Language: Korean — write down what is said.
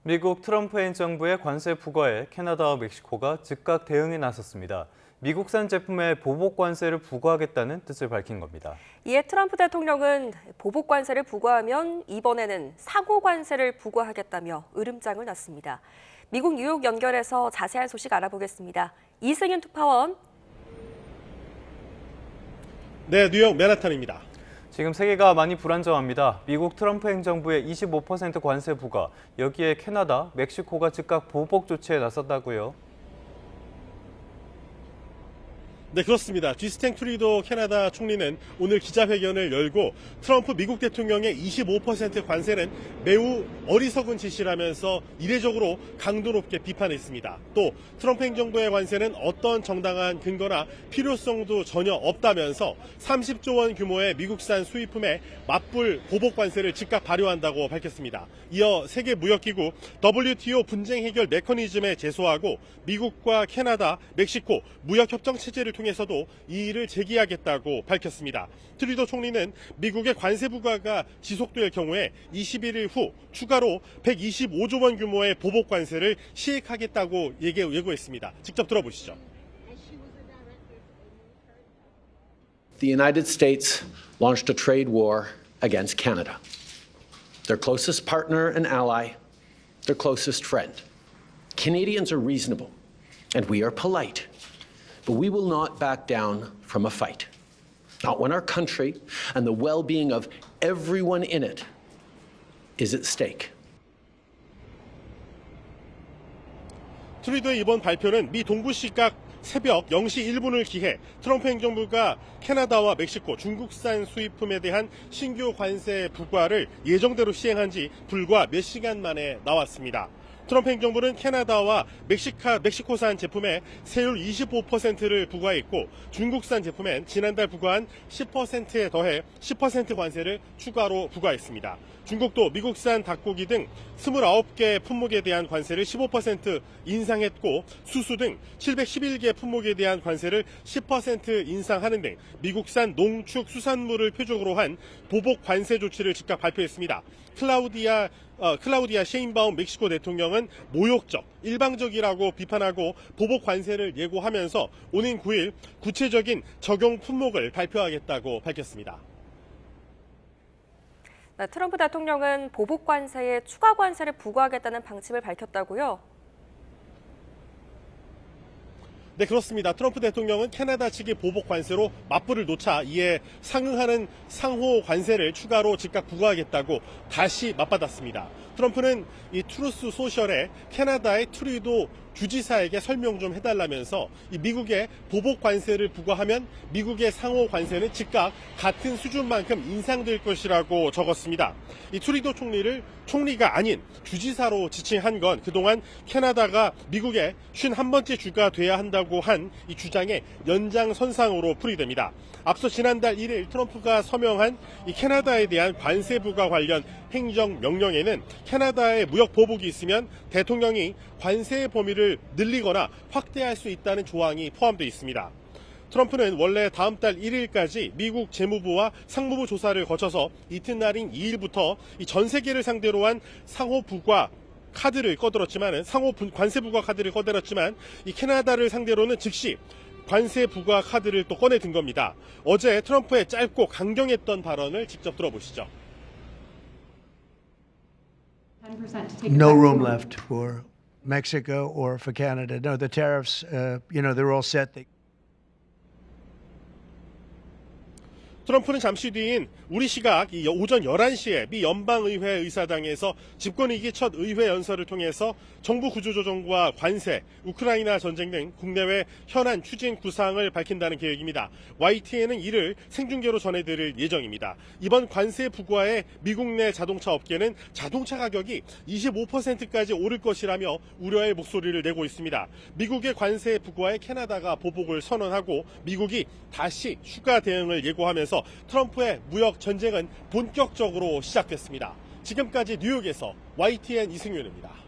미국 트럼프 행정부의 관세 부과에 캐나다와 멕시코가 즉각 대응에 나섰습니다. 미국산 제품에 보복 관세를 부과하겠다는 뜻을 밝힌 겁니다. 이에 트럼프 대통령은 보복 관세를 부과하면 이번에는 상호 관세를 부과하겠다며 으름장을 놨습니다. 미국 뉴욕 연결해서 자세한 소식 알아보겠습니다. 이승윤 특파원. 네, 뉴욕 맨하탄입니다. 지금 세계가 많이 불안정합니다. 미국 트럼프 행정부의 25% 관세 부과, 여기에 캐나다, 멕시코가 즉각 보복 조치에 나섰다고요. 네, 그렇습니다. 지스탱 트루도 캐나다 총리는 오늘 기자회견을 열고 트럼프 미국 대통령의 25% 관세는 매우 어리석은 짓이라면서 이례적으로 강도 높게 비판했습니다. 또 트럼프 행정부의 관세는 어떤 정당한 근거나 필요성도 전혀 없다면서 30조 원 규모의 미국산 수입품에 맞불 보복 관세를 즉각 발효한다고 밝혔습니다. 이어 세계무역기구 WTO 분쟁 해결 메커니즘에 제소하고 미국과 캐나다, 멕시코 무역협정 체제를 통해서도 이 일을 제기하겠다고 밝혔습니다. 트루도 총리는 미국의 관세 부과가 지속될 경우에 21일 후 추가로 125조 원 규모의 보복 관세를 시행하겠다고 예고했습니다. 직접 들어보시죠. The United States launched a trade war against Canada, their closest partner and ally, their closest friend. Canadians are reasonable, and we are polite, but we will not back down from a fight. Not when our country and the well-being of everyone in it is at stake. 트루도의 이번 발표는 미 동부 시각 새벽 0시 1분을 기해 트럼프 행정부가 캐나다와 멕시코, 중국산 수입품에 대한 신규 관세 부과를 예정대로 시행한 지 불과 몇 시간 만에 나왔습니다. 트럼프 행정부는 캐나다와 멕시코산 제품에 세율 25%를 부과했고 중국산 제품엔 지난달 부과한 10%에 더해 10% 관세를 추가로 부과했습니다. 중국도 미국산 닭고기 등 29개 품목에 대한 관세를 15% 인상했고 수수 등 711개 품목에 대한 관세를 10% 인상하는 등 미국산 농축 수산물을 표적으로 한 보복 관세 조치를 즉각 발표했습니다. 클라우디아 셰인바움 멕시코 대통령은 모욕적, 일방적이라고 비판하고 보복 관세를 예고하면서 오는 9일 구체적인 적용 품목을 발표하겠다고 밝혔습니다. 네, 트럼프 대통령은 보복 관세에 추가 관세를 부과하겠다는 방침을 밝혔다고요? 네, 그렇습니다. 트럼프 대통령은 캐나다 측의 보복 관세로 맞불을 놓자 이에 상응하는 상호 관세를 추가로 즉각 부과하겠다고 다시 맞받았습니다. 트럼프는 이 트루스 소셜에 캐나다의 트루도 주지사에게 설명 좀 해달라면서 이 미국의 보복 관세를 부과하면 미국의 상호 관세는 즉각 같은 수준만큼 인상될 것이라고 적었습니다. 이 트루도 총리를 총리가 아닌 주지사로 지칭한 건 그동안 캐나다가 미국의 51번째 주가 돼야 한다고 한 이 주장의 연장선상으로 풀이됩니다. 앞서 지난달 1일 트럼프가 서명한 이 캐나다에 대한 관세 부과 관련 행정명령에는 캐나다의 무역 보복이 있으면 대통령이 관세의 범위를 늘리거나 확대할 수 있다는 조항이 포함되어 있습니다. 트럼프는 원래 다음 달 1일까지 미국 재무부와 상무부 조사를 거쳐서 이튿날인 2일부터 전 세계를 상대로 한 상호 부과 카드를 꺼들었지만 상호 관세 부과 카드를 꺼들었지만 이 캐나다를 상대로는 즉시 관세 부과 카드를 또 꺼내든 겁니다. 어제 트럼프의 짧고 강경했던 발언을 직접 들어보시죠. No room left for Mexico or for Canada. No, the tariffs, they're all set. 트럼프는 잠시 뒤인 우리 시각 오전 11시에 미 연방의회 의사당에서 집권위기 첫 의회 연설을 통해서 정부 구조조정과 관세, 우크라이나 전쟁 등 국내외 현안 추진 구상을 밝힌다는 계획입니다. YTN은 이를 생중계로 전해드릴 예정입니다. 이번 관세 부과에 미국 내 자동차 업계는 자동차 가격이 25%까지 오를 것이라며 우려의 목소리를 내고 있습니다. 미국의 관세 부과에 캐나다가 보복을 선언하고 미국이 다시 추가 대응을 예고하면서 트럼프의 무역 전쟁은 본격적으로 시작됐습니다. 지금까지 뉴욕에서 YTN 이승윤입니다.